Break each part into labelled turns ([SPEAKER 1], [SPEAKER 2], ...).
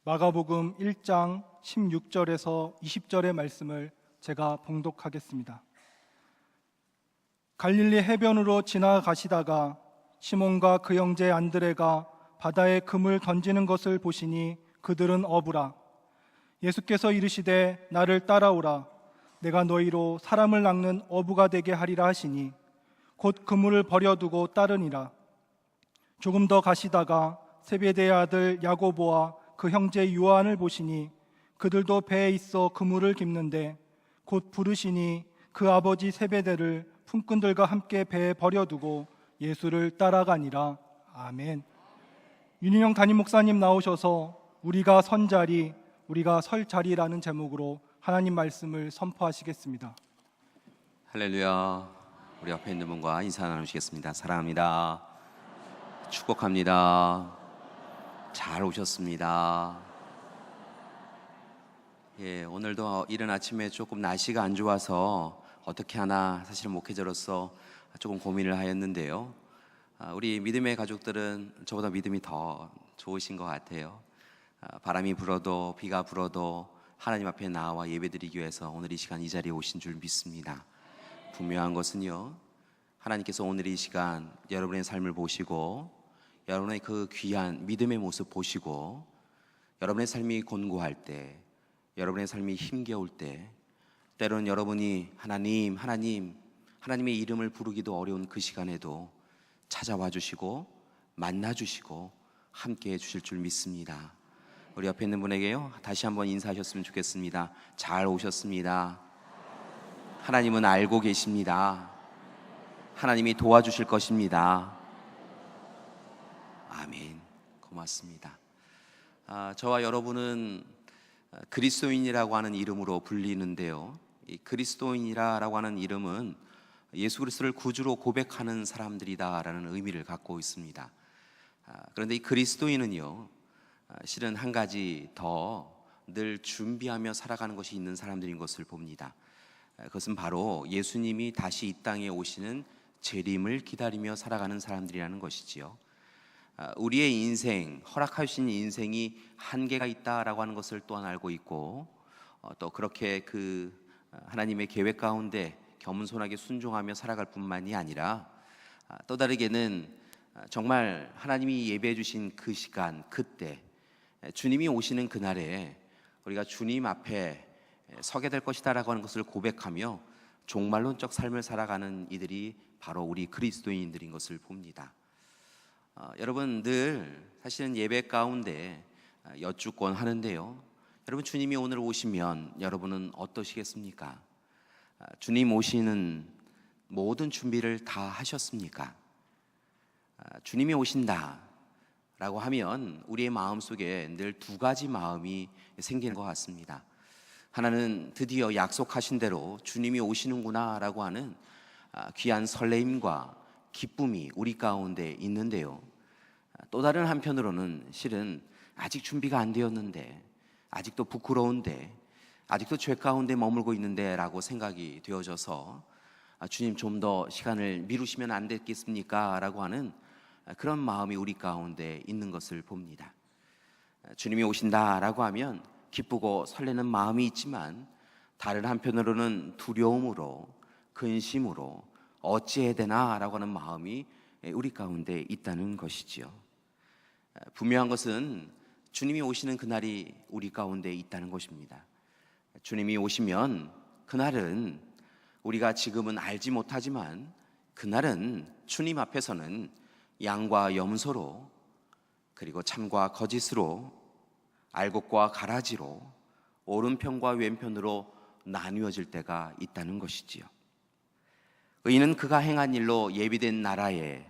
[SPEAKER 1] 마가복음 1장 16절에서 20절의 말씀을 제가 봉독하겠습니다. 갈릴리 해변으로 지나가시다가 시몬과 그 형제 안드레가 바다에 금을 던지는 것을 보시니 그들은 어부라. 예수께서 이르시되 나를 따라오라. 내가 너희로 사람을 낚는 어부가 되게 하리라 하시니 곧 그물을 버려두고 따르니라. 조금 더 가시다가 세베대의 아들 야고보와 그 형제 요한을 보시니 그들도 배에 있어 그물을 깁는데 곧 부르시니 그 아버지 세베대를 품꾼들과 함께 배에 버려두고 예수를 따라가니라. 아멘. 윤인영 담임 목사님 나오셔서 우리가 선 자리, 우리가 설 자리라는 제목으로 하나님 말씀을 선포하시겠습니다.
[SPEAKER 2] 할렐루야. 우리 앞에 있는 분과 인사 나누시겠습니다. 사랑합니다. 축복합니다. 잘 오셨습니다. 오늘도 이른 아침에 조금 날씨가 안 좋아서 어떻게 하나 사실은 목회자로서 조금 고민을 하였는데요. 우리 믿음의 가족들은 저보다 믿음이 더 좋으신 것 같아요. 바람이 불어도 비가 불어도 하나님 앞에 나와 예배드리기 위해서 오늘 이 시간 이 자리에 오신 줄 믿습니다. 분명한 것은요, 하나님께서 오늘 이 시간 여러분의 삶을 보시고 여러분의 그 귀한 믿음의 모습 보시고 여러분의 삶이 곤고할 때, 여러분의 삶이 힘겨울 때, 때로는 여러분이 하나님의 이름을 부르기도 어려운 그 시간에도 찾아와 주시고 만나 주시고 함께 해 주실 줄 믿습니다. 우리 옆에 있는 분에게요, 다시 한번 인사하셨으면 좋겠습니다. 잘 오셨습니다. 하나님은 알고 계십니다. 하나님이 도와주실 것입니다. 아멘. 고맙습니다. 저와 여러분은 그리스도인이라고 하는 이름으로 불리는데요, 이 그리스도인이라고 하는 이름은 예수 그리스도를 구주로 고백하는 사람들이다라는 의미를 갖고 있습니다. 그런데 이 그리스도인은요, 실은 한 가지 더 늘 준비하며 살아가는 것이 있는 사람들인 것을 봅니다. 그것은 바로 예수님이 다시 이 땅에 오시는 재림을 기다리며 살아가는 사람들이라는 것이지요. 우리의 인생, 허락하신 인생이 한계가 있다라고 하는 것을 또한 알고 있고, 또 그렇게 그 하나님의 계획 가운데 겸손하게 순종하며 살아갈 뿐만이 아니라 또 다르게는 정말 하나님이 예배해 주신 그 시간, 그때 주님이 오시는 그날에 우리가 주님 앞에 서게 될 것이다라고 하는 것을 고백하며 종말론적 삶을 살아가는 이들이 바로 우리 그리스도인들인 것을 봅니다. 여러분, 늘 사실은 예배 가운데 여쭙곤 하는데요, 여러분, 주님이 오늘 오시면 여러분은 어떠시겠습니까? 주님 오시는 모든 준비를 다 하셨습니까? 주님이 오신다 라고 하면 우리의 마음속에 늘 두 가지 마음이 생기는 것 같습니다. 하나는 드디어 약속하신 대로 주님이 오시는구나 라고 하는 귀한 설레임과 기쁨이 우리 가운데 있는데요, 또 다른 한편으로는 실은 아직 준비가 안 되었는데, 아직도 부끄러운데, 아직도 죄 가운데 머물고 있는데 라고 생각이 되어져서 주님 좀 더 시간을 미루시면 안 되겠습니까? 라고 하는 그런 마음이 우리 가운데 있는 것을 봅니다. 주님이 오신다라고 하면 기쁘고 설레는 마음이 있지만 다른 한편으로는 두려움으로, 근심으로 어찌해야 되나라고 하는 마음이 우리 가운데 있다는 것이지요. 분명한 것은 주님이 오시는 그날이 우리 가운데 있다는 것입니다. 주님이 오시면 그날은 우리가 지금은 알지 못하지만 그날은 주님 앞에서는 양과 염소로, 그리고 참과 거짓으로, 알곡과 가라지로, 오른편과 왼편으로 나뉘어질 때가 있다는 것이지요. 의인은 그가 행한 일로 예비된 나라에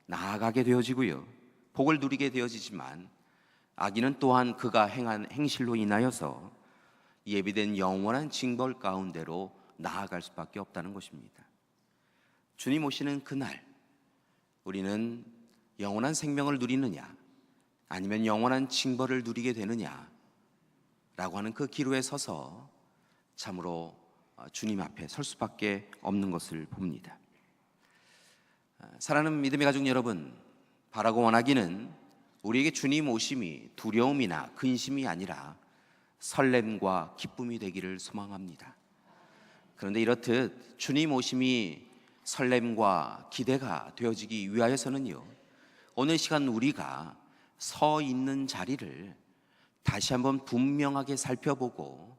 [SPEAKER 2] 나아가게 되어지고요, 복을 누리게 되어지지만 악인은 또한 그가 행한 행실로 인하여서 예비된 영원한 징벌 가운데로 나아갈 수밖에 없다는 것입니다. 주님 오시는 그날 우리는 영원한 생명을 누리느냐 아니면 영원한 징벌을 누리게 되느냐 라고 하는 그 기로에 서서 참으로 주님 앞에 설 수밖에 없는 것을 봅니다. 사랑하는 믿음의 가족 여러분, 바라고 원하기는 우리에게 주님 오심이 두려움이나 근심이 아니라 설렘과 기쁨이 되기를 소망합니다. 그런데 이렇듯 주님 오심이 설렘과 기대가 되어지기 위하여서는요, 오늘 시간 우리가 서 있는 자리를 다시 한번 분명하게 살펴보고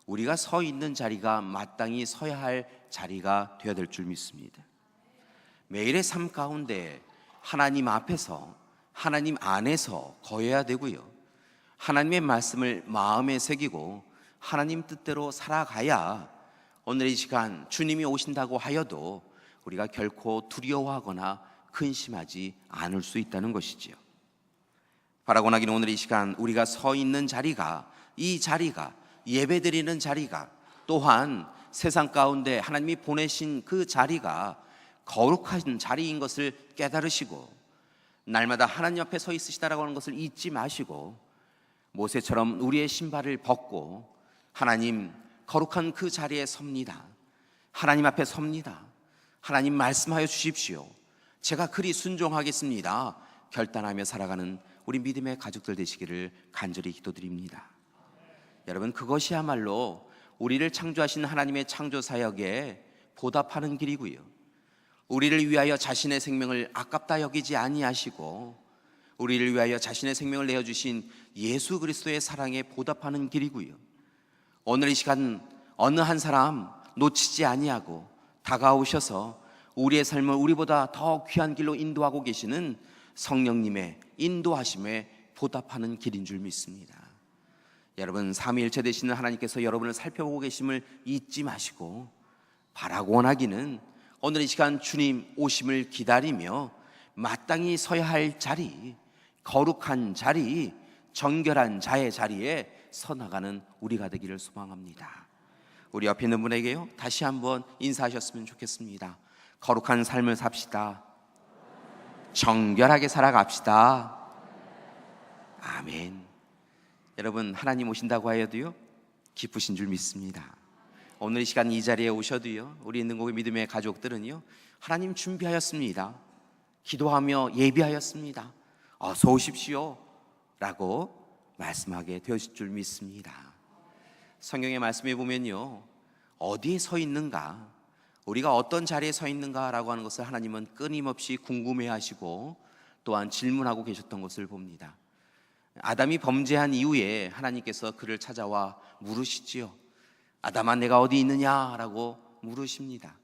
[SPEAKER 2] 우리가 서 있는 자리가 마땅히 서야 할 자리가 되어야 될 줄 믿습니다. 매일의 삶 가운데 하나님 앞에서, 하나님 안에서 거해야 되고요, 하나님의 말씀을 마음에 새기고 하나님 뜻대로 살아가야 오늘 이 시간 주님이 오신다고 하여도 우리가 결코 두려워하거나 근심하지 않을 수 있다는 것이지요. 바라고 나기는 오늘 이 시간 우리가 서 있는 자리가, 이 자리가, 예배드리는 자리가, 또한 세상 가운데 하나님이 보내신 그 자리가 거룩한 자리인 것을 깨달으시고 날마다 하나님 앞에 서 있으시다라고 하는 것을 잊지 마시고 모세처럼 우리의 신발을 벗고 하나님 거룩한 그 자리에 섭니다. 하나님 앞에 섭니다. 하나님 말씀하여 주십시오. 제가 그리 순종하겠습니다. 결단하며 살아가는 우리 믿음의 가족들 되시기를 간절히 기도드립니다. 여러분, 그것이야말로 우리를 창조하신 하나님의 창조 사역에 보답하는 길이고요, 우리를 위하여 자신의 생명을 아깝다 여기지 아니하시고 우리를 위하여 자신의 생명을 내어주신 예수 그리스도의 사랑에 보답하는 길이고요, 오늘 이 시간 어느 한 사람 놓치지 아니하고 다가오셔서 우리의 삶을 우리보다 더 귀한 길로 인도하고 계시는 성령님의 인도하심에 보답하는 길인 줄 믿습니다. 여러분, 삼위일체 되시는 하나님께서 여러분을 살펴보고 계심을 잊지 마시고 바라고 원하기는 오늘 이 시간 주님 오심을 기다리며 마땅히 서야 할 자리, 거룩한 자리, 정결한 자의 자리에 서 나가는 우리가 되기를 소망합니다. 우리 옆에 있는 분에게요, 다시 한번 인사하셨으면 좋겠습니다. 거룩한 삶을 삽시다. 정결하게 살아갑시다. 아멘. 여러분, 하나님 오신다고 하여도요, 기쁘신 줄 믿습니다. 오늘 이 시간 이 자리에 오셔도요, 우리 있는 곳의 믿음의 가족들은요, 하나님 준비하였습니다. 기도하며 예비하였습니다. 어서 오십시오 라고 말씀하게 되실 줄 믿습니다. 성경의 말씀에 보면요, 어디에 서 있는가, 우리가 어떤 자리에 서 있는가라고 하는 것을 하나님은 끊임없이 궁금해하시고 또한 질문하고 계셨던 것을 봅니다. 아담이 범죄한 이후에 하나님께서 그를 찾아와 물으시지요. 아담아, 내가 어디 있느냐라고 물으십니다.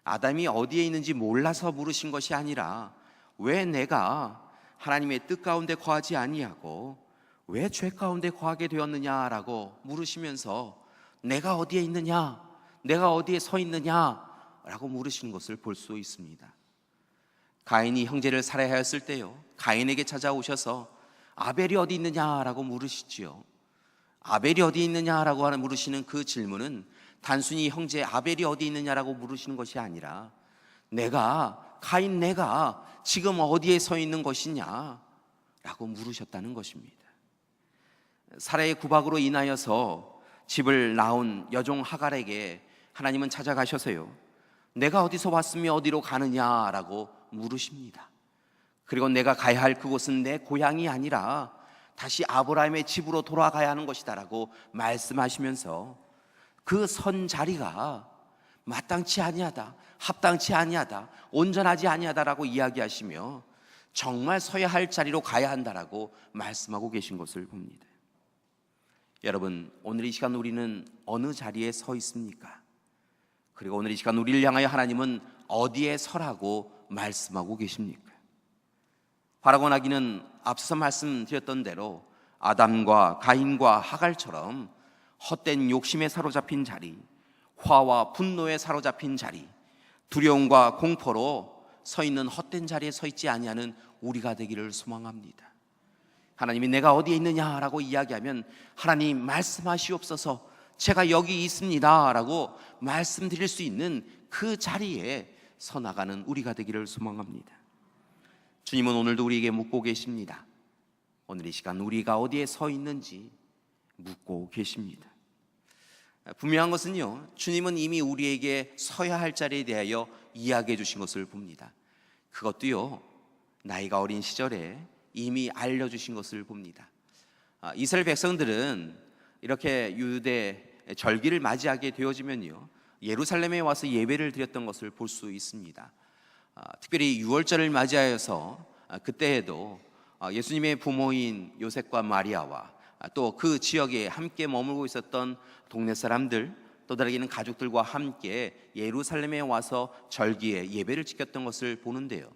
[SPEAKER 2] 아담이 어디에 있는지 몰라서 물으신 것이 아니라 왜 내가 하나님의 뜻 가운데 거하지 아니하고 왜 죄 가운데 거하게 되었느냐라고 물으시면서 내가 어디에 있느냐, 내가 어디에 서 있느냐라고 물으시는 것을 볼 수 있습니다. 가인이 형제를 살해하였을 때요, 가인에게 찾아오셔서 아벨이 어디 있느냐라고 물으시지요. 아벨이 어디 있느냐라고 하는 물으시는 그 질문은 단순히 형제 아벨이 어디 있느냐라고 물으시는 것이 아니라 가인 내가 지금 어디에 서 있는 것이냐라고 물으셨다는 것입니다. 살해의 구박으로 인하여서 집을 나온 여종 하갈에게 하나님은 찾아가셔서요, 내가 어디서 왔으며 어디로 가느냐라고 물으십니다. 그리고 내가 가야 할 그곳은 내 고향이 아니라 다시 아브라함의 집으로 돌아가야 하는 것이다 라고 말씀하시면서 그 선 자리가 마땅치 아니하다, 합당치 아니하다, 온전하지 아니하다라고 이야기하시며 정말 서야 할 자리로 가야 한다라고 말씀하고 계신 것을 봅니다. 여러분, 오늘 이 시간 우리는 어느 자리에 서 있습니까? 그리고 오늘 이 시간 우리를 향하여 하나님은 어디에 서라고 말씀하고 계십니까? 바라고 나기는 앞서서 말씀드렸던 대로 아담과 가인과 하갈처럼 헛된 욕심에 사로잡힌 자리, 화와 분노에 사로잡힌 자리, 두려움과 공포로 서 있는 헛된 자리에 서 있지 아니하는 우리가 되기를 소망합니다. 하나님이 내가 어디에 있느냐라고 이야기하면 하나님 말씀하시옵소서, 제가 여기 있습니다 라고 말씀드릴 수 있는 그 자리에 서 나가는 우리가 되기를 소망합니다. 주님은 오늘도 우리에게 묻고 계십니다. 오늘 이 시간 우리가 어디에 서 있는지 묻고 계십니다. 분명한 것은요, 주님은 이미 우리에게 서야 할 자리에 대하여 이야기해 주신 것을 봅니다. 그것도요, 나이가 어린 시절에 이미 알려주신 것을 봅니다. 이스라엘 백성들은 이렇게 유대 절기를 맞이하게 되어지면요, 예루살렘에 와서 예배를 드렸던 것을 볼 수 있습니다. 특별히 유월절을 맞이하여서 그때에도 예수님의 부모인 요셉과 마리아와 또 그 지역에 함께 머물고 있었던 동네 사람들, 또 다르게는 가족들과 함께 예루살렘에 와서 절기에 예배를 지켰던 것을 보는데요,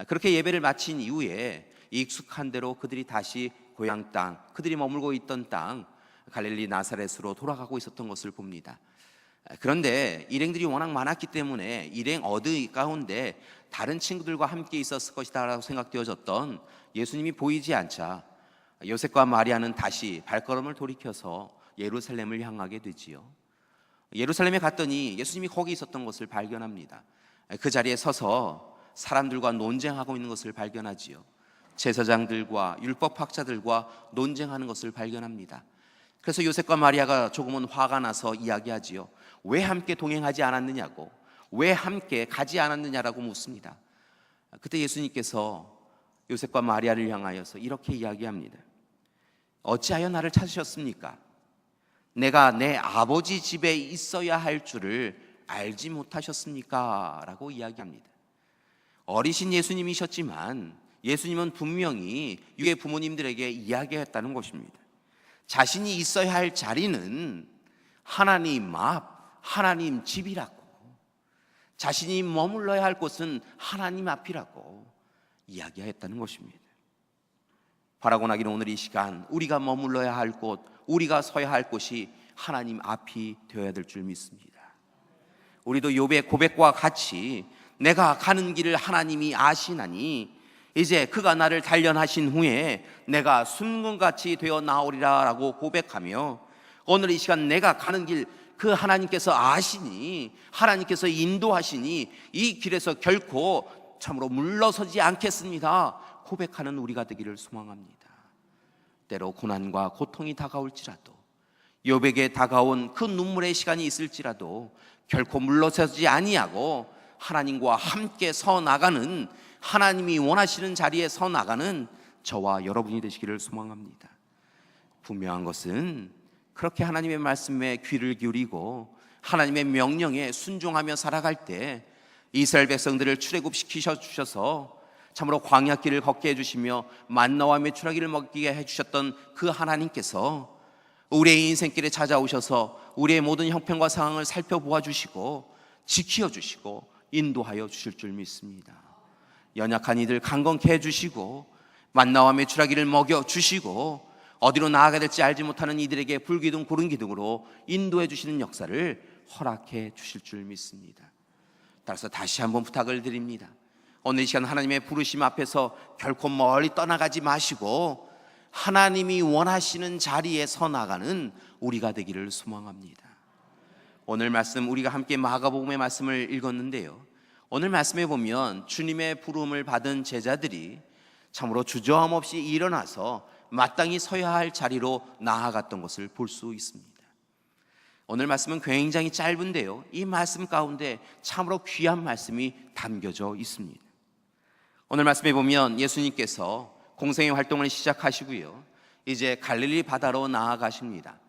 [SPEAKER 2] 그렇게 예배를 마친 이후에 익숙한 대로 그들이 다시 고향 땅, 그들이 머물고 있던 땅 갈릴리 나사렛으로 돌아가고 있었던 것을 봅니다. 그런데 일행들이 워낙 많았기 때문에 일행 어디 가운데 다른 친구들과 함께 있었을 것이다 라고 생각되어졌던 예수님이 보이지 않자 요셉과 마리아는 다시 발걸음을 돌이켜서 예루살렘을 향하게 되지요. 예루살렘에 갔더니 예수님이 거기 있었던 것을 발견합니다. 그 자리에 서서 사람들과 논쟁하고 있는 것을 발견하지요. 제사장들과 율법학자들과 논쟁하는 것을 발견합니다. 그래서 요셉과 마리아가 조금은 화가 나서 이야기하지요. 왜 함께 동행하지 않았느냐고, 왜 함께 가지 않았느냐라고 묻습니다. 그때 예수님께서 요셉과 마리아를 향하여서 이렇게 이야기합니다. 어찌하여 나를 찾으셨습니까? 내가 내 아버지 집에 있어야 할 줄을 알지 못하셨습니까? 라고 이야기합니다. 어리신 예수님이셨지만 예수님은 분명히 유대 부모님들에게 이야기했다는 것입니다. 자신이 있어야 할 자리는 하나님 앞, 하나님 집이라고, 자신이 머물러야 할 곳은 하나님 앞이라고 이야기했다는 것입니다. 바라고 나기는 오늘 이 시간 우리가 머물러야 할 곳, 우리가 서야 할 곳이 하나님 앞이 되어야 될 줄 믿습니다. 우리도 욥의 고백과 같이 내가 가는 길을 하나님이 아시나니 이제 그가 나를 단련하신 후에 내가 순금같이 되어 나오리라 라고 고백하며, 오늘 이 시간 내가 가는 길 그 하나님께서 아시니, 하나님께서 인도하시니 이 길에서 결코 참으로 물러서지 않겠습니다 고백하는 우리가 되기를 소망합니다. 때로 고난과 고통이 다가올지라도, 욥에게 다가온 그 눈물의 시간이 있을지라도 결코 물러서지 아니하고 하나님과 함께 서 나가는, 하나님이 원하시는 자리에 서 나가는 저와 여러분이 되시기를 소망합니다. 분명한 것은 그렇게 하나님의 말씀에 귀를 기울이고 하나님의 명령에 순종하며 살아갈 때 이스라엘 백성들을 출애굽시키셔 주셔서 참으로 광야길을 걷게 해주시며 만나와 메추라기를 먹게 해주셨던 그 하나님께서 우리의 인생길에 찾아오셔서 우리의 모든 형편과 상황을 살펴보아 주시고 지키어 주시고 인도하여 주실 줄 믿습니다. 연약한 이들 강건케 해주시고 만나와 메추라기를 먹여주시고 어디로 나아가야 될지 알지 못하는 이들에게 불기둥 구름기둥으로 인도해 주시는 역사를 허락해 주실 줄 믿습니다. 따라서 다시 한번 부탁을 드립니다. 오늘 이 시간 하나님의 부르심 앞에서 결코 멀리 떠나가지 마시고 하나님이 원하시는 자리에 서 나가는 우리가 되기를 소망합니다. 오늘 말씀 우리가 함께 마가복음의 말씀을 읽었는데요, 오늘 말씀에 보면 주님의 부름을 받은 제자들이 참으로 주저함 없이 일어나서 마땅히 서야 할 자리로 나아갔던 것을 볼 수 있습니다. 오늘 말씀은 굉장히 짧은데요, 이 말씀 가운데 참으로 귀한 말씀이 담겨져 있습니다. 오늘 말씀에 보면 예수님께서 공생의 활동을 시작하시고요, 이제 갈릴리 바다로 나아가십니다.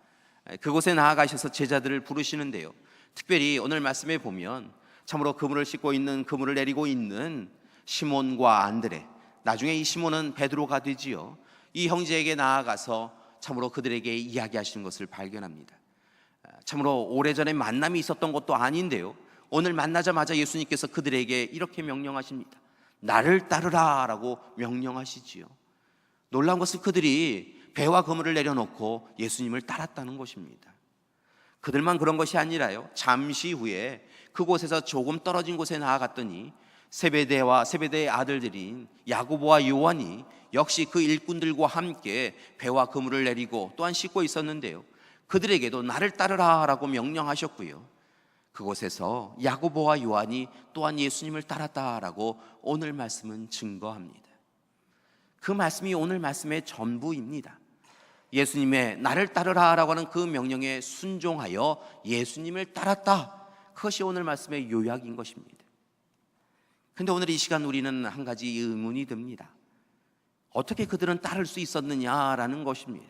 [SPEAKER 2] 그곳에 나아가셔서 제자들을 부르시는데요, 특별히 오늘 말씀에 보면 참으로 그물을 싣고 있는, 그물을 내리고 있는 시몬과 안드레, 나중에 이 시몬은 베드로가 되지요, 이 형제에게 나아가서 참으로 그들에게 이야기하시는 것을 발견합니다. 참으로 오래전에 만남이 있었던 것도 아닌데요, 오늘 만나자마자 예수님께서 그들에게 이렇게 명령하십니다. 나를 따르라 라고 명령하시지요. 놀라운 것은 그들이 배와 그물을 내려놓고 예수님을 따랐다는 것입니다. 그들만 그런 것이 아니라요, 잠시 후에 그곳에서 조금 떨어진 곳에 나아갔더니 세베대와 세베대의 아들들인 야고보와 요한이 역시 그 일꾼들과 함께 배와 그물을 내리고 또한 싣고 있었는데요, 그들에게도 나를 따르라 라고 명령하셨고요, 그곳에서 야고보와 요한이 또한 예수님을 따랐다라고 오늘 말씀은 증거합니다. 그 말씀이 오늘 말씀의 전부입니다. 예수님의 나를 따르라 라고 하는 그 명령에 순종하여 예수님을 따랐다, 그것이 오늘 말씀의 요약인 것입니다. 그런데 오늘 이 시간 우리는 한 가지 의문이 듭니다. 어떻게 그들은 따를 수 있었느냐라는 것입니다.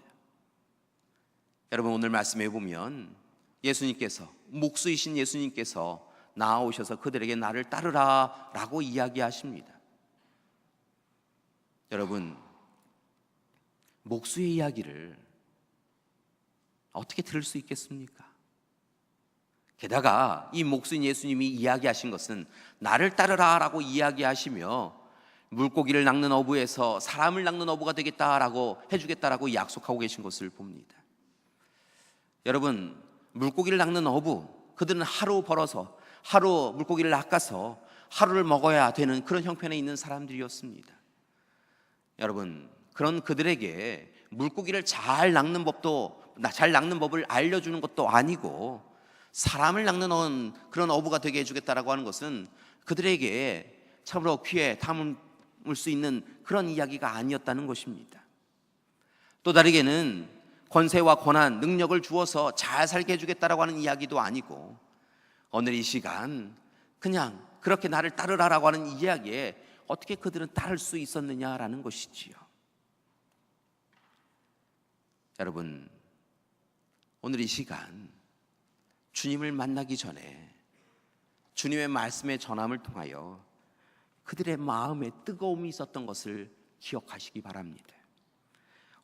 [SPEAKER 2] 여러분, 오늘 말씀해 보면 예수님께서, 목수이신 예수님께서 나오셔서 그들에게 나를 따르라 라고 이야기하십니다. 여러분, 목수의 이야기를 어떻게 들을 수 있겠습니까? 게다가 이 목수인 예수님이 이야기하신 것은 나를 따르라 라고 이야기하시며 물고기를 낚는 어부에서 사람을 낚는 어부가 되겠다라고 해주겠다라고 약속하고 계신 것을 봅니다. 여러분, 물고기를 낚는 어부, 그들은 하루 벌어서 하루 물고기를 낚아서 하루를 먹어야 되는 그런 형편에 있는 사람들이었습니다. 여러분, 그런 그들에게 물고기를 잘 낚는 법을 알려주는 것도 아니고 사람을 낚는 그런 어부가 되게 해주겠다라고 하는 것은 그들에게 참으로 귀에 담을 수 있는 그런 이야기가 아니었다는 것입니다. 또 다르게는 권세와 권한, 능력을 주어서 잘 살게 해주겠다라고 하는 이야기도 아니고 오늘 이 시간 그냥 그렇게 나를 따르라라고 하는 이야기에 어떻게 그들은 따를 수 있었느냐라는 것이지요. 여러분, 오늘 이 시간 주님을 만나기 전에 주님의 말씀의 전함을 통하여 그들의 마음에 뜨거움이 있었던 것을 기억하시기 바랍니다.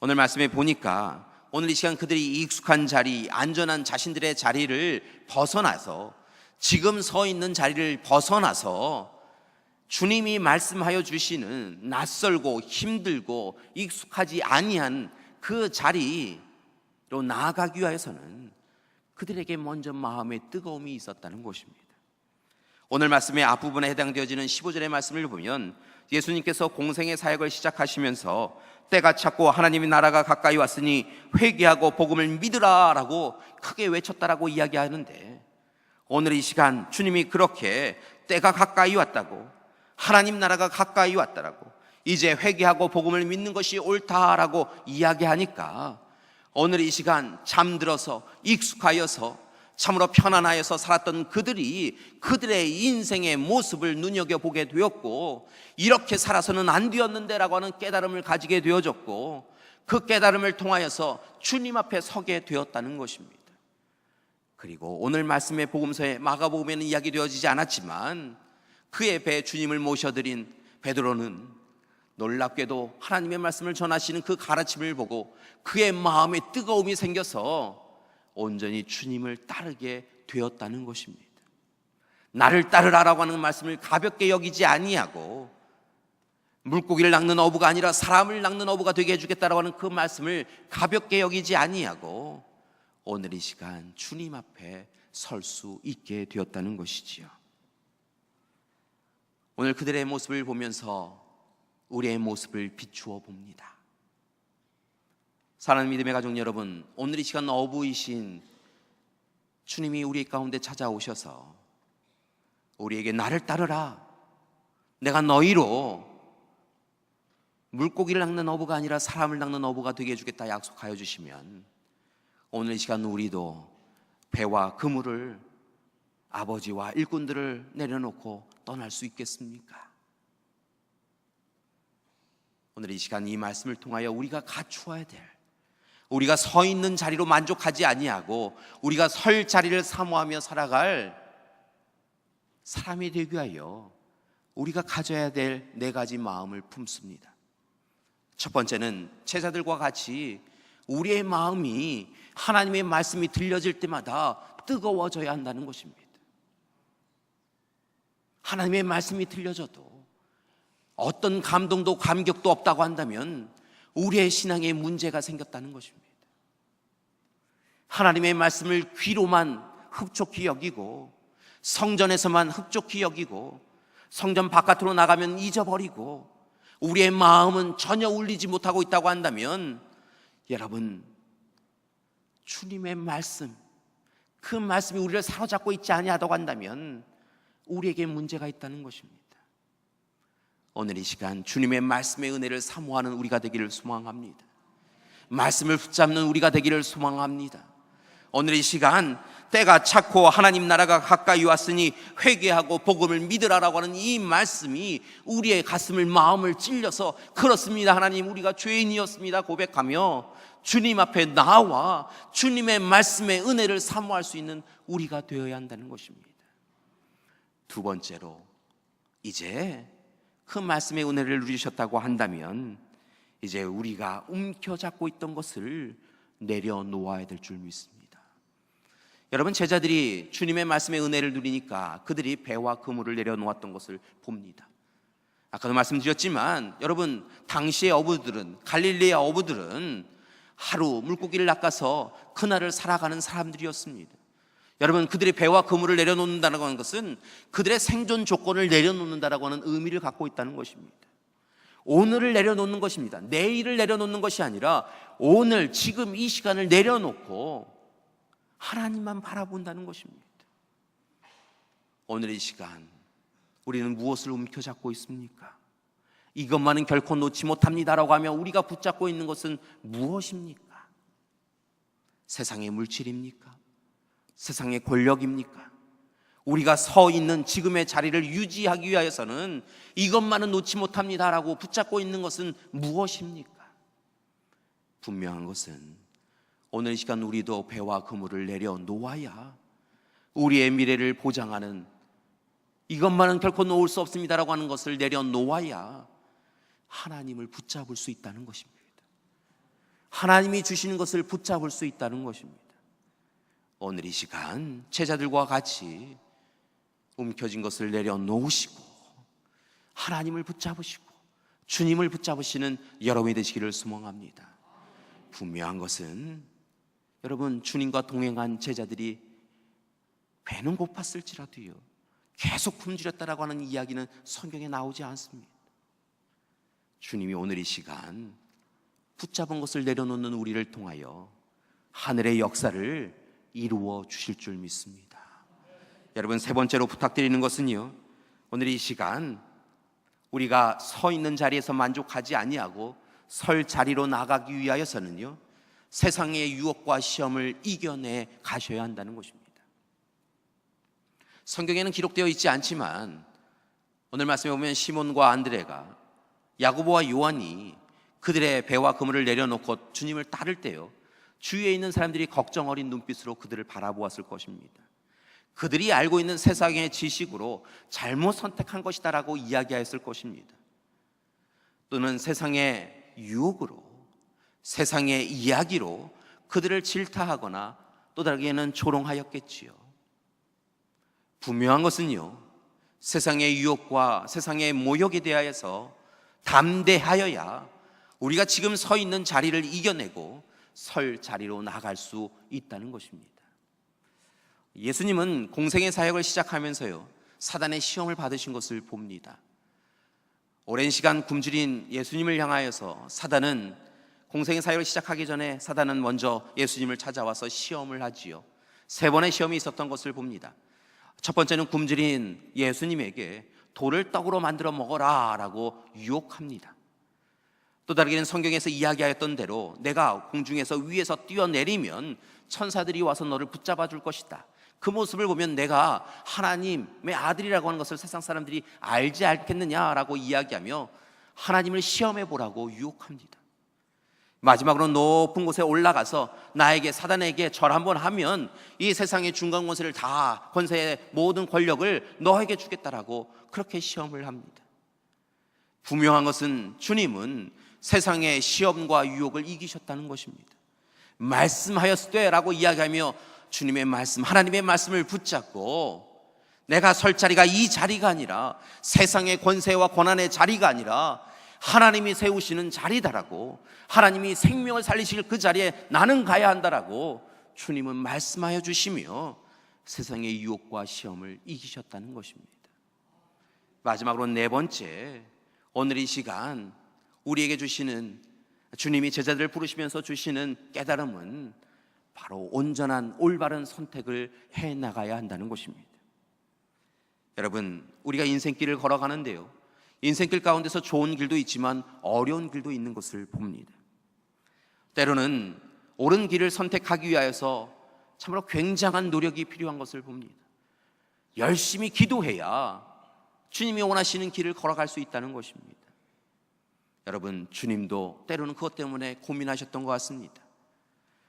[SPEAKER 2] 오늘 말씀에 보니까 오늘 이 시간 그들이 익숙한 자리, 안전한 자신들의 자리를 벗어나서 지금 서 있는 자리를 벗어나서 주님이 말씀하여 주시는 낯설고 힘들고 익숙하지 아니한 그 자리로 나아가기 위해서는 그들에게 먼저 마음에 뜨거움이 있었다는 것입니다. 오늘 말씀의 앞부분에 해당되어지는 15절의 말씀을 보면 예수님께서 공생의 사역을 시작하시면서 때가 찼고 하나님의 나라가 가까이 왔으니 회개하고 복음을 믿으라 라고 크게 외쳤다라고 이야기하는데, 오늘 이 시간 주님이 그렇게 때가 가까이 왔다고, 하나님 나라가 가까이 왔다라고, 이제 회개하고 복음을 믿는 것이 옳다라고 이야기하니까 오늘 이 시간 잠들어서 익숙하여서 참으로 편안하여서 살았던 그들이 그들의 인생의 모습을 눈여겨보게 되었고, 이렇게 살아서는 안 되었는데 라고 하는 깨달음을 가지게 되어졌고, 그 깨달음을 통하여서 주님 앞에 서게 되었다는 것입니다. 그리고 오늘 말씀의 복음서에 마가복음에는 이야기되어지지 않았지만 그의 배 주님을 모셔드린 베드로는 놀랍게도 하나님의 말씀을 전하시는 그 가르침을 보고 그의 마음에 뜨거움이 생겨서 온전히 주님을 따르게 되었다는 것입니다. 나를 따르라라고 하는 말씀을 가볍게 여기지 아니하고 물고기를 낚는 어부가 아니라 사람을 낚는 어부가 되게 해주겠다라고 하는 그 말씀을 가볍게 여기지 아니하고 오늘 이 시간 주님 앞에 설 수 있게 되었다는 것이지요. 오늘 그들의 모습을 보면서 우리의 모습을 비추어 봅니다. 사랑하는 믿음의 가족 여러분, 오늘 이 시간 어부이신 주님이 우리 가운데 찾아오셔서 우리에게 나를 따르라, 내가 너희로 물고기를 낚는 어부가 아니라 사람을 낚는 어부가 되게 해주겠다 약속하여 주시면 오늘 이 시간 우리도 배와 그물을, 아버지와 일꾼들을 내려놓고 떠날 수 있겠습니까? 오늘 이 시간 이 말씀을 통하여 우리가 갖추어야 될, 우리가 서 있는 자리로 만족하지 아니하고 우리가 설 자리를 사모하며 살아갈 사람이 되기 위하여 우리가 가져야 될 4가지 마음을 품습니다. 첫 번째는 제자들과 같이 우리의 마음이 하나님의 말씀이 들려질 때마다 뜨거워져야 한다는 것입니다. 하나님의 말씀이 들려져도 어떤 감동도 감격도 없다고 한다면 우리의 신앙에 문제가 생겼다는 것입니다. 하나님의 말씀을 귀로만 흡족히 여기고 성전에서만 흡족히 여기고 성전 바깥으로 나가면 잊어버리고 우리의 마음은 전혀 울리지 못하고 있다고 한다면 여러분, 주님의 말씀, 그 말씀이 우리를 사로잡고 있지 아니하다고 한다면 우리에게 문제가 있다는 것입니다. 오늘 이 시간 주님의 말씀의 은혜를 사모하는 우리가 되기를 소망합니다. 말씀을 붙잡는 우리가 되기를 소망합니다. 오늘 이 시간 때가 찼고 하나님 나라가 가까이 왔으니 회개하고 복음을 믿으라라고 하는 이 말씀이 우리의 가슴을, 마음을 찔려서 그렇습니다, 하나님, 우리가 죄인이었습니다 고백하며 주님 앞에 나와 주님의 말씀의 은혜를 사모할 수 있는 우리가 되어야 한다는 것입니다. 두 번째로, 이제 그 말씀의 은혜를 누리셨다고 한다면 이제 우리가 움켜잡고 있던 것을 내려놓아야 될 줄 믿습니다. 여러분, 제자들이 주님의 말씀의 은혜를 누리니까 그들이 배와 그물을 내려놓았던 것을 봅니다. 아까도 말씀드렸지만 여러분, 당시의 어부들은, 갈릴리의 어부들은 하루 물고기를 낚아서 그날을 살아가는 사람들이었습니다. 여러분, 그들이 배와 그물을 내려놓는다는 것은 그들의 생존 조건을 내려놓는다라고 하는 의미를 갖고 있다는 것입니다. 오늘을 내려놓는 것입니다. 내일을 내려놓는 것이 아니라 오늘, 지금 이 시간을 내려놓고 하나님만 바라본다는 것입니다. 오늘 이 시간 우리는 무엇을 움켜잡고 있습니까? 이것만은 결코 놓지 못합니다라고 하며 우리가 붙잡고 있는 것은 무엇입니까? 세상의 물질입니까? 세상의 권력입니까? 우리가 서 있는 지금의 자리를 유지하기 위해서는 이것만은 놓지 못합니다라고 붙잡고 있는 것은 무엇입니까? 분명한 것은 오늘 이 시간 우리도 배와 그물을 내려놓아야 우리의 미래를 보장하는, 이것만은 결코 놓을 수 없습니다라고 하는 것을 내려놓아야 하나님을 붙잡을 수 있다는 것입니다. 하나님이 주시는 것을 붙잡을 수 있다는 것입니다. 오늘 이 시간 제자들과 같이 움켜진 것을 내려놓으시고 하나님을 붙잡으시고 주님을 붙잡으시는 여러분이 되시기를 소망합니다. 분명한 것은 여러분, 주님과 동행한 제자들이 배는 고팠을지라도요 계속 굶주렸다라고 하는 이야기는 성경에 나오지 않습니다. 주님이 오늘 이 시간 붙잡은 것을 내려놓는 우리를 통하여 하늘의 역사를 이루어 주실 줄 믿습니다. 여러분, 세 번째로 부탁드리는 것은요, 오늘 이 시간 우리가 서 있는 자리에서 만족하지 아니하고 설 자리로 나가기 위하여서는요, 세상의 유혹과 시험을 이겨내 가셔야 한다는 것입니다. 성경에는 기록되어 있지 않지만 오늘 말씀에 보면 시몬과 안드레가, 야고보와 요한이 그들의 배와 그물을 내려놓고 주님을 따를 때요, 주위에 있는 사람들이 걱정 어린 눈빛으로 그들을 바라보았을 것입니다. 그들이 알고 있는 세상의 지식으로 잘못 선택한 것이다라고 이야기하였을 것입니다. 또는 세상의 유혹으로, 세상의 이야기로 그들을 질타하거나 또 다르게는 조롱하였겠지요. 분명한 것은요, 세상의 유혹과 세상의 모욕에 대하여서 담대하여야 우리가 지금 서 있는 자리를 이겨내고 설 자리로 나갈 수 있다는 것입니다. 예수님은 공생의 사역을 시작하면서요, 사단의 시험을 받으신 것을 봅니다. 오랜 시간 굶주린 예수님을 향하여서 사단은, 공생의 사역을 시작하기 전에 사단은 먼저 예수님을 찾아와서 시험을 하지요. 3번의 시험이 있었던 것을 봅니다. 첫 번째는 굶주린 예수님에게 돌을 떡으로 만들어 먹어라 라고 유혹합니다. 또 다르게는 성경에서 이야기하였던 대로 내가 공중에서 위에서 뛰어내리면 천사들이 와서 너를 붙잡아 줄 것이다. 그 모습을 보면 내가 하나님의 아들이라고 하는 것을 세상 사람들이 알지 않겠느냐라고 이야기하며 하나님을 시험해 보라고 유혹합니다. 마지막으로 높은 곳에 올라가서 나에게, 사단에게 절 한번 하면 이 세상의 중간 권세를 다, 권세의 모든 권력을 너에게 주겠다라고 그렇게 시험을 합니다. 분명한 것은 주님은 세상의 시험과 유혹을 이기셨다는 것입니다. 말씀하였으되 라고 이야기하며 주님의 말씀, 하나님의 말씀을 붙잡고 내가 설 자리가 이 자리가 아니라 세상의 권세와 권한의 자리가 아니라 하나님이 세우시는 자리다라고, 하나님이 생명을 살리실 그 자리에 나는 가야 한다라고 주님은 말씀하여 주시며 세상의 유혹과 시험을 이기셨다는 것입니다. 마지막으로 4번째, 오늘 이 시간 우리에게 주시는, 주님이 제자들을 부르시면서 주시는 깨달음은 바로 온전한 올바른 선택을 해나가야 한다는 것입니다. 여러분, 우리가 인생길을 걸어가는데요, 인생길 가운데서 좋은 길도 있지만 어려운 길도 있는 것을 봅니다. 때로는 옳은 길을 선택하기 위하여서 참으로 굉장한 노력이 필요한 것을 봅니다. 열심히 기도해야 주님이 원하시는 길을 걸어갈 수 있다는 것입니다. 여러분, 주님도 때로는 그것 때문에 고민하셨던 것 같습니다.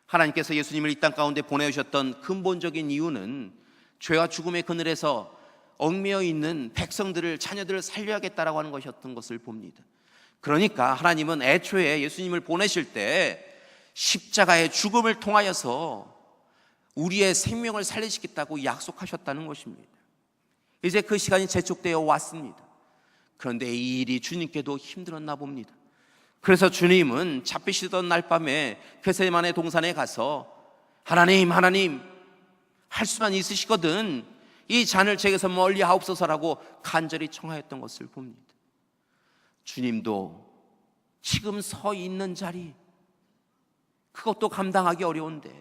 [SPEAKER 2] 하나님께서 예수님을 이 땅 가운데 보내주셨던 근본적인 이유는 죄와 죽음의 그늘에서 얽매여 있는 백성들을, 자녀들을 살려야겠다라고 하는 것이었던 것을 봅니다. 그러니까 하나님은 애초에 예수님을 보내실 때 십자가의 죽음을 통하여서 우리의 생명을 살리시겠다고 약속하셨다는 것입니다. 이제 그 시간이 재촉되어 왔습니다. 그런데 이 일이 주님께도 힘들었나 봅니다. 그래서 주님은 잡히시던 날 밤에 겟세마네 동산에 가서 하나님 할 수만 있으시거든 이 잔을 제게서 멀리 하옵소서라고 간절히 청하였던 것을 봅니다. 주님도 지금 서 있는 자리, 그것도 감당하기 어려운데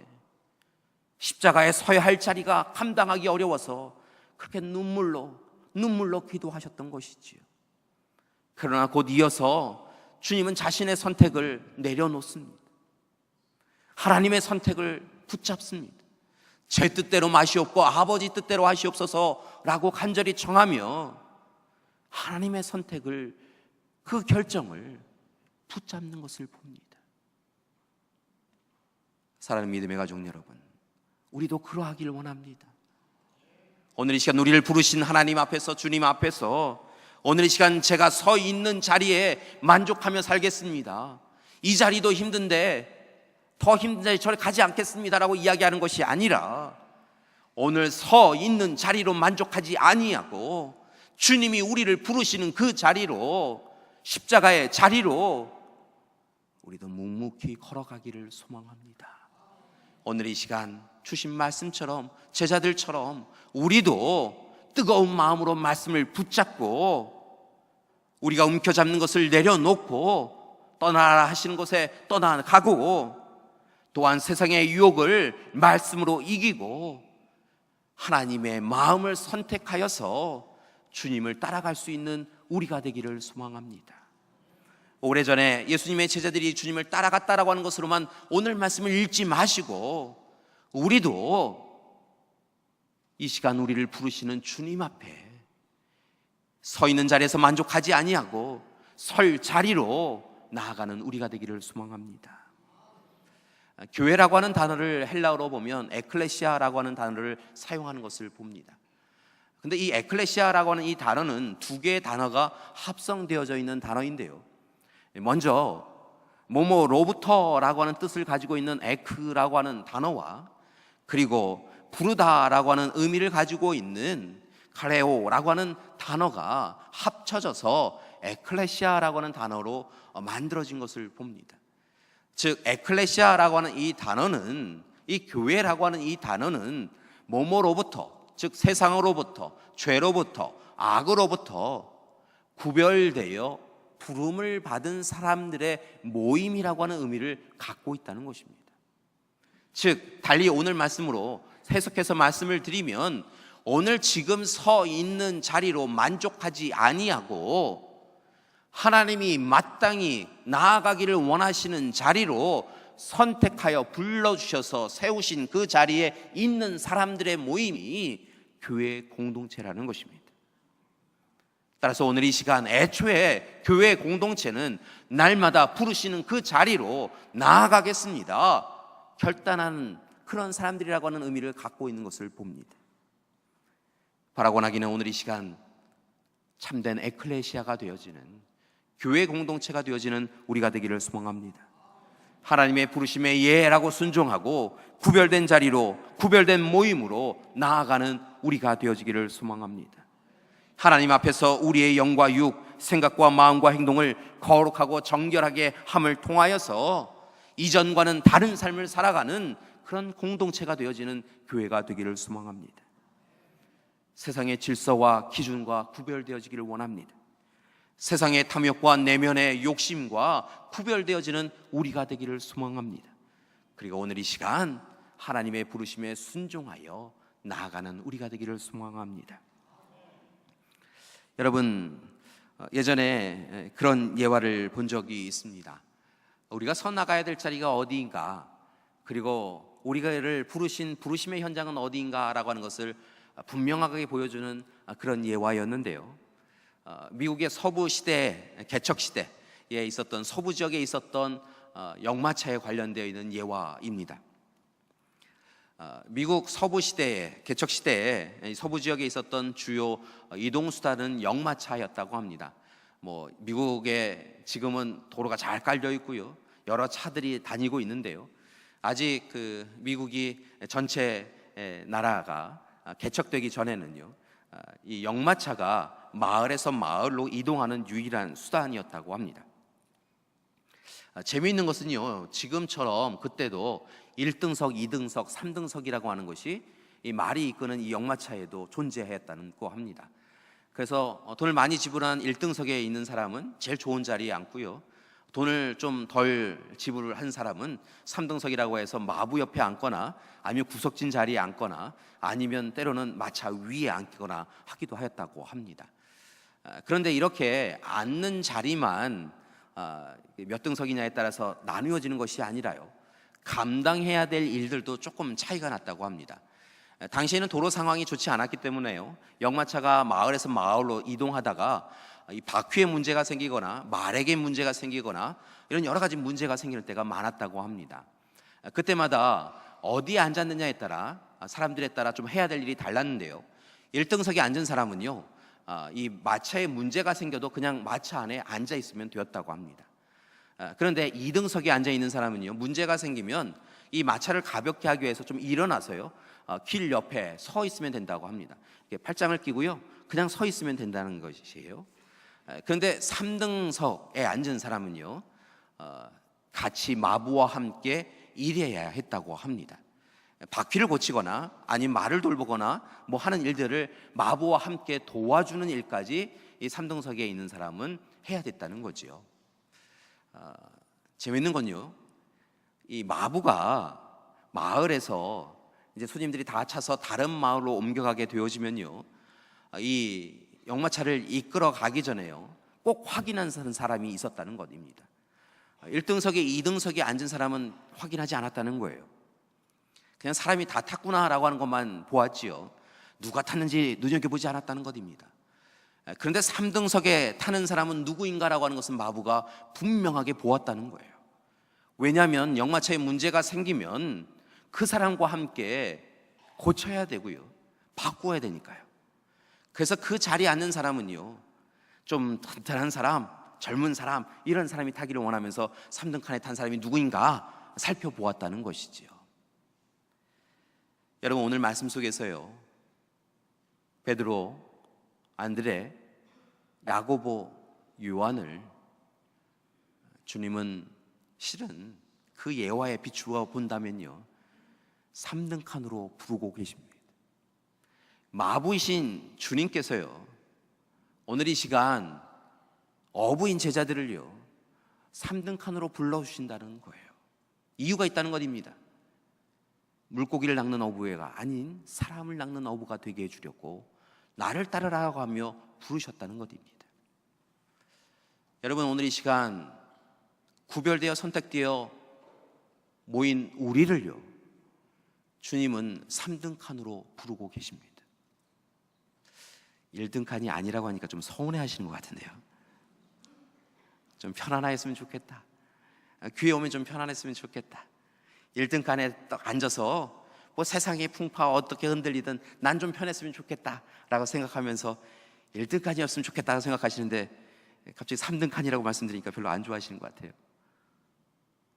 [SPEAKER 2] 십자가에 서야 할 자리가 감당하기 어려워서 그렇게 눈물로 기도하셨던 것이지요. 그러나 곧 이어서 주님은 자신의 선택을 내려놓습니다. 하나님의 선택을 붙잡습니다. 제 뜻대로 마시옵고 아버지 뜻대로 하시옵소서라고 간절히 청하며 하나님의 선택을, 그 결정을 붙잡는 것을 봅니다. 사랑하는 믿음의 가족 여러분, 우리도 그러하기를 원합니다. 오늘 이 시간 우리를 부르신 하나님 앞에서, 주님 앞에서 오늘 이 시간 제가 서 있는 자리에 만족하며 살겠습니다, 이 자리도 힘든데 더 힘든 자리 저를 가지 않겠습니다라고 이야기하는 것이 아니라 오늘 서 있는 자리로 만족하지 아니하고 주님이 우리를 부르시는 그 자리로, 십자가의 자리로 우리도 묵묵히 걸어가기를 소망합니다. 오늘 이 시간 주신 말씀처럼, 제자들처럼 우리도 뜨거운 마음으로 말씀을 붙잡고 우리가 움켜잡는 것을 내려놓고 떠나라 하시는 곳에 떠나가고, 또한 세상의 유혹을 말씀으로 이기고 하나님의 마음을 선택하여서 주님을 따라갈 수 있는 우리가 되기를 소망합니다. 오래전에 예수님의 제자들이 주님을 따라갔다라고 하는 것으로만 오늘 말씀을 읽지 마시고 우리도 이 시간 우리를 부르시는 주님 앞에 서 있는 자리에서 만족하지 아니하고 설 자리로 나아가는 우리가 되기를 소망합니다. 교회라고 하는 단어를 헬라어로 보면 에클레시아라고 하는 단어를 사용하는 것을 봅니다. 근데 이 에클레시아라고 하는 이 단어는 두 개의 단어가 합성되어져 있는 단어인데요, 먼저 뭐뭐로부터라고 하는 뜻을 가지고 있는 에크라고 하는 단어와 그리고 부르다라고 하는 의미를 가지고 있는 카레오라고 하는 단어가 합쳐져서 에클레시아라고 하는 단어로 만들어진 것을 봅니다. 즉 에클레시아라고 하는 이 단어는, 이 교회라고 하는 이 단어는 뭐뭐로부터, 즉 세상으로부터, 죄로부터, 악으로부터 구별되어 부름을 받은 사람들의 모임이라고 하는 의미를 갖고 있다는 것입니다. 즉 달리 오늘 말씀으로 해석해서 말씀을 드리면, 오늘 지금 서 있는 자리로 만족하지 아니하고 하나님이 마땅히 나아가기를 원하시는 자리로 선택하여 불러주셔서 세우신 그 자리에 있는 사람들의 모임이 교회 공동체라는 것입니다. 따라서 오늘 이 시간 애초에 교회 공동체는 날마다 부르시는 그 자리로 나아가겠습니다 결단하는 그런 사람들이라고 하는 의미를 갖고 있는 것을 봅니다. 바라고 하기는 오늘 이 시간 참된 에클레시아가 되어지는, 교회 공동체가 되어지는 우리가 되기를 소망합니다. 하나님의 부르심에 예라고 순종하고 구별된 자리로, 구별된 모임으로 나아가는 우리가 되어지기를 소망합니다. 하나님 앞에서 우리의 영과 육, 생각과 마음과 행동을 거룩하고 정결하게 함을 통하여서 이전과는 다른 삶을 살아가는 그런 공동체가 되어지는 교회가 되기를 소망합니다. 세상의 질서와 기준과 구별되어지기를 원합니다. 세상의 탐욕과 내면의 욕심과 구별되어지는 우리가 되기를 소망합니다. 그리고 오늘 이 시간 하나님의 부르심에 순종하여 나아가는 우리가 되기를 소망합니다. 여러분, 예전에 그런 예화를 본 적이 있습니다. 우리가 서 나가야 될 자리가 어디인가, 그리고 우리를 부르신 부르심의 현장은 어디인가라고 하는 것을 분명하게 보여주는 그런 예화였는데요. 미국의 서부 시대, 개척 시대에 있었던 서부 지역에 있었던 역마차에 관련되어 있는 예화입니다. 미국 서부 시대에, 개척 시대에 서부 지역에 있었던 주요 이동 수단은 역마차였다고 합니다. 미국에 지금은 도로가 잘 깔려 있고요, 여러 차들이 다니고 있는데요. 아직 미국이 전체 나라가 개척되기 전에는요, 이 역마차가 마을에서 마을로 이동하는 유일한 수단이었다고 합니다. 재미있는 것은요, 지금처럼 그때도 1등석, 2등석, 3등석이라고 하는 것이 이 말이 이끄는 이 역마차에도 존재했다고 합니다. 그래서 돈을 많이 지불한 1등석에 있는 사람은 제일 좋은 자리에 앉고요, 돈을 좀 덜 지불한 사람은 3등석이라고 해서 마부 옆에 앉거나 아니면 구석진 자리에 앉거나 아니면 때로는 마차 위에 앉거나 하기도 하였다고 합니다. 그런데 이렇게 앉는 자리만 몇 등석이냐에 따라서 나누어지는 것이 아니라요, 감당해야 될 일들도 조금 차이가 났다고 합니다. 당시에는 도로 상황이 좋지 않았기 때문에요, 역마차가 마을에서 마을로 이동하다가 이 바퀴에 문제가 생기거나 말에게 문제가 생기거나 이런 여러 가지 문제가 생길 때가 많았다고 합니다. 그때마다 어디에 앉았느냐에 따라, 사람들에 따라 좀 해야 될 일이 달랐는데요, 1등석에 앉은 사람은요, 이 마차에 문제가 생겨도 그냥 마차 안에 앉아 있으면 되었다고 합니다. 그런데 2등석에 앉아 있는 사람은요, 문제가 생기면 이 마차를 가볍게 하기 위해서 좀 일어나서요, 길 옆에 서 있으면 된다고 합니다. 팔짱을 끼고요, 그냥 서 있으면 된다는 것이에요. 그런데 3등석에 앉은 사람은요, 같이 마부와 함께 일해야 했다고 합니다. 바퀴를 고치거나 아니면 말을 돌보거나 하는 일들을 마부와 함께 도와주는 일까지 이 3등석에 있는 사람은 해야 됐다는 거지요. 재밌는 건요, 이 마부가 마을에서 이제 손님들이 다 차서 다른 마을로 옮겨가게 되어지면요, 이 역마차를 이끌어 가기 전에요, 꼭 확인한 사람이 있었다는 것입니다. 1등석에 2등석에 앉은 사람은 확인하지 않았다는 거예요. 그냥 사람이 다 탔구나라고 하는 것만 보았지요, 누가 탔는지 눈여겨보지 않았다는 것입니다. 그런데 3등석에 타는 사람은 누구인가라고 하는 것은 마부가 분명하게 보았다는 거예요. 왜냐하면 역마차에 문제가 생기면 그 사람과 함께 고쳐야 되고요, 바꾸어야 되니까요. 그래서 그 자리에 앉는 사람은요, 좀 튼튼한 사람, 젊은 사람, 이런 사람이 타기를 원하면서 3등 칸에 탄 사람이 누구인가 살펴보았다는 것이지요. 여러분, 오늘 말씀 속에서요, 베드로, 안드레, 야고보, 요한을 주님은 실은 그 예화에 비추어 본다면요, 3등 칸으로 부르고 계십니다. 마부이신 주님께서요, 오늘 이 시간 어부인 제자들을요, 3등 칸으로 불러주신다는 거예요. 이유가 있다는 것입니다. 물고기를 낚는 어부가 아닌 사람을 낚는 어부가 되게 해주려고 나를 따르라고 하며 부르셨다는 것입니다. 여러분, 오늘 이 시간 구별되어 선택되어 모인 우리를요, 주님은 3등 칸으로 부르고 계십니다. 1등 칸이 아니라고 하니까 좀 서운해 하시는 것 같은데요, 좀 편안했으면 좋겠다, 귀에 오면 좀 편안했으면 좋겠다, 1등 칸에 딱 앉아서 세상의 풍파 어떻게 흔들리든 난 좀 편했으면 좋겠다 라고 생각하면서 1등 칸이었으면 좋겠다고 생각하시는데 갑자기 3등 칸이라고 말씀드리니까 별로 안 좋아하시는 것 같아요.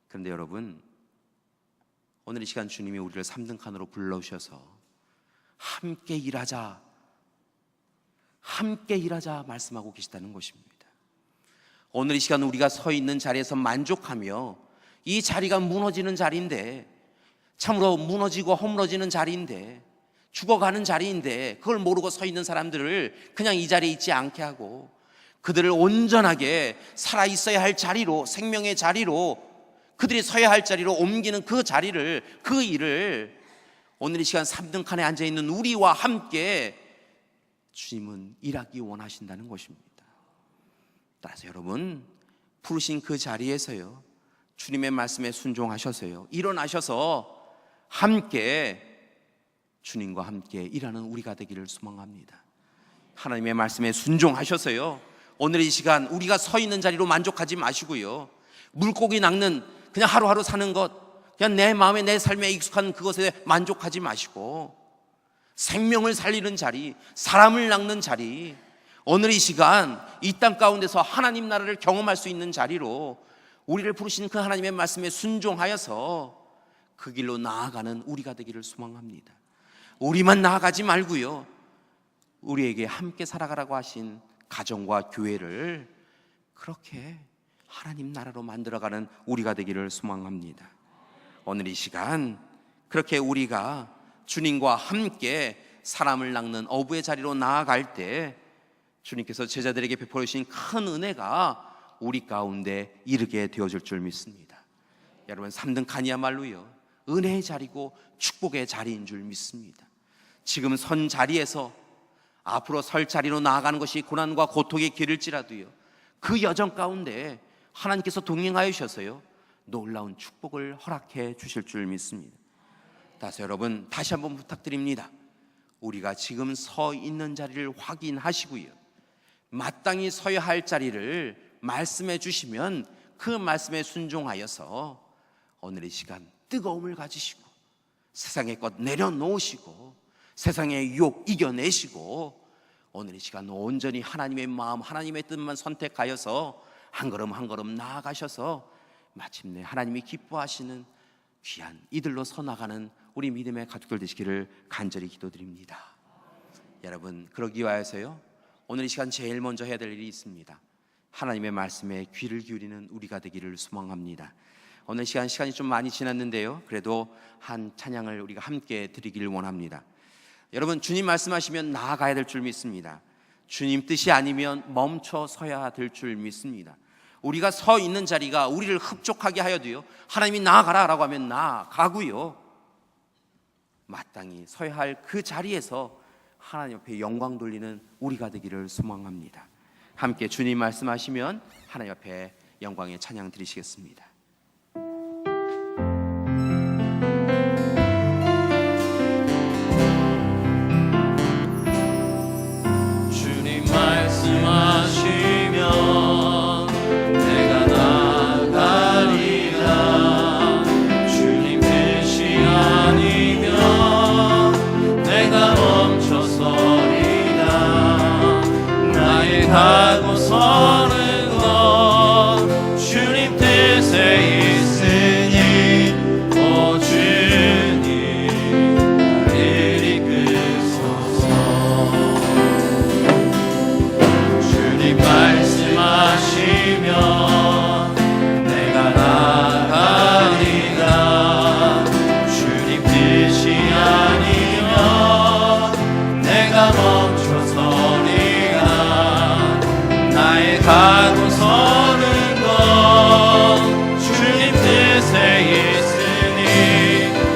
[SPEAKER 2] 그런데 여러분, 오늘 이 시간 주님이 우리를 3등 칸으로 불러오셔서 함께 일하자 말씀하고 계시다는 것입니다. 오늘 이 시간 우리가 서 있는 자리에서 만족하며, 이 자리가 무너지는 자리인데, 참으로 무너지고 허물어지는 자리인데, 죽어가는 자리인데, 그걸 모르고 서 있는 사람들을 그냥 이 자리에 있지 않게 하고 그들을 온전하게 살아있어야 할 자리로, 생명의 자리로, 그들이 서야 할 자리로 옮기는 그 자리를, 그 일을 오늘 이 시간 3등 칸에 앉아있는 우리와 함께 주님은 일하기 원하신다는 것입니다. 따라서 여러분, 부르신 그 자리에서요, 주님의 말씀에 순종하셔서요, 일어나셔서 함께 주님과 함께 일하는 우리가 되기를 소망합니다. 하나님의 말씀에 순종하셔서요, 오늘 이 시간 우리가 서 있는 자리로 만족하지 마시고요, 물고기 낚는 그냥 하루하루 사는 것, 그냥 내 마음에 내 삶에 익숙한 그것에 만족하지 마시고 생명을 살리는 자리, 사람을 낚는 자리, 오늘 이 시간 이 땅 가운데서 하나님 나라를 경험할 수 있는 자리로 우리를 부르신 그 하나님의 말씀에 순종하여서 그 길로 나아가는 우리가 되기를 소망합니다. 우리만 나아가지 말고요, 우리에게 함께 살아가라고 하신 가정과 교회를 그렇게 하나님 나라로 만들어가는 우리가 되기를 소망합니다. 오늘 이 시간 그렇게 우리가 주님과 함께 사람을 낚는 어부의 자리로 나아갈 때 주님께서 제자들에게 베풀어 주신 큰 은혜가 우리 가운데 이르게 되어질 줄 믿습니다. 여러분, 3등 칸이야말로요, 은혜의 자리고 축복의 자리인 줄 믿습니다. 지금 선 자리에서 앞으로 설 자리로 나아가는 것이 고난과 고통의 길일지라도요, 그 여정 가운데 하나님께서 동행하여 주셔서요, 놀라운 축복을 허락해 주실 줄 믿습니다. 따라서 여러분, 다시 한번 부탁드립니다. 우리가 지금 서 있는 자리를 확인하시고요, 마땅히 서야 할 자리를 말씀해 주시면 그 말씀에 순종하여서 오늘 이 시간 뜨거움을 가지시고 세상의 것 내려놓으시고 세상의 유혹 이겨내시고 오늘 이 시간 온전히 하나님의 마음, 하나님의 뜻만 선택하여서 한 걸음 한 걸음 나아가셔서 마침내 하나님이 기뻐하시는 귀한 이들로 서나가는 우리 믿음의 가족들 되시기를 간절히 기도드립니다. 여러분, 그러기 위하여서요, 오늘 이 시간 제일 먼저 해야 될 일이 있습니다. 하나님의 말씀에 귀를 기울이는 우리가 되기를 소망합니다. 오늘 시간이 좀 많이 지났는데요, 그래도 한 찬양을 우리가 함께 드리기를 원합니다. 여러분, 주님 말씀하시면 나아가야 될 줄 믿습니다. 주님 뜻이 아니면 멈춰 서야 될 줄 믿습니다. 우리가 서 있는 자리가 우리를 흡족하게 하여도요, 하나님이 나아가라라고 하면 나아가고요, 마땅히 서야 할 그 자리에서 하나님 앞에 영광 돌리는 우리가 되기를 소망합니다. 함께 주님 말씀하시면 하나님 앞에 영광의 찬양 드리시겠습니다.
[SPEAKER 3] 주님 말씀하시면 내가 나아가리라. 주님 뜻이 아니면 내가 멈춰서리라. 나의 가고 서는 것 주님 뜻에 있으니 오 주님 나를 이끄소서. 주님 말씀하시면 내가 나아가리라. 주님 뜻이 아니면 내가 멈춰서리라. 나의 가고 서는 것 주님 뜻에 있으니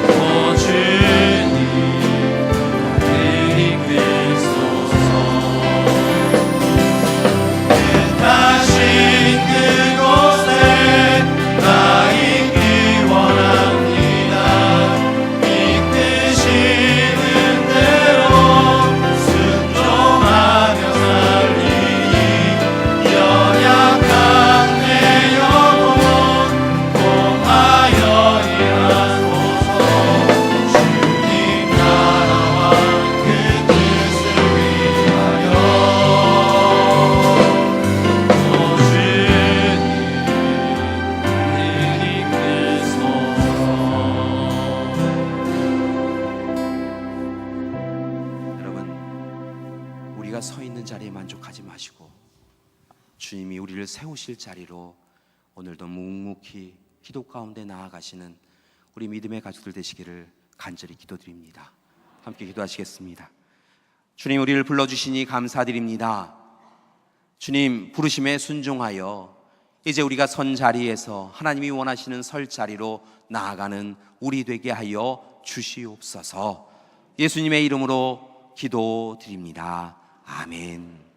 [SPEAKER 3] 오 주님 나를 이끄소서. 뜻하신 그곳에 나 있기 원합니다. 이끄시는 대로 순종하며 살리니 연약한 내 영혼 공하여 일하소서. 주님 나라와 그 뜻을 위하여 오 주님 나를 이끄소서.
[SPEAKER 2] 여러분, 우리가 서 있는 자리에 만족하지 마시고 주님이 우리를 세우실 자리로 오늘도 묵묵히 기도 가운데 나아가시는 우리 믿음의 가족들 되시기를 간절히 기도드립니다. 함께 기도하시겠습니다. 주님, 우리를 불러주시니 감사드립니다. 주님 부르심에 순종하여 이제 우리가 선 자리에서 하나님이 원하시는 설 자리로 나아가는 우리 되게 하여 주시옵소서. 예수님의 이름으로 기도드립니다. 아멘.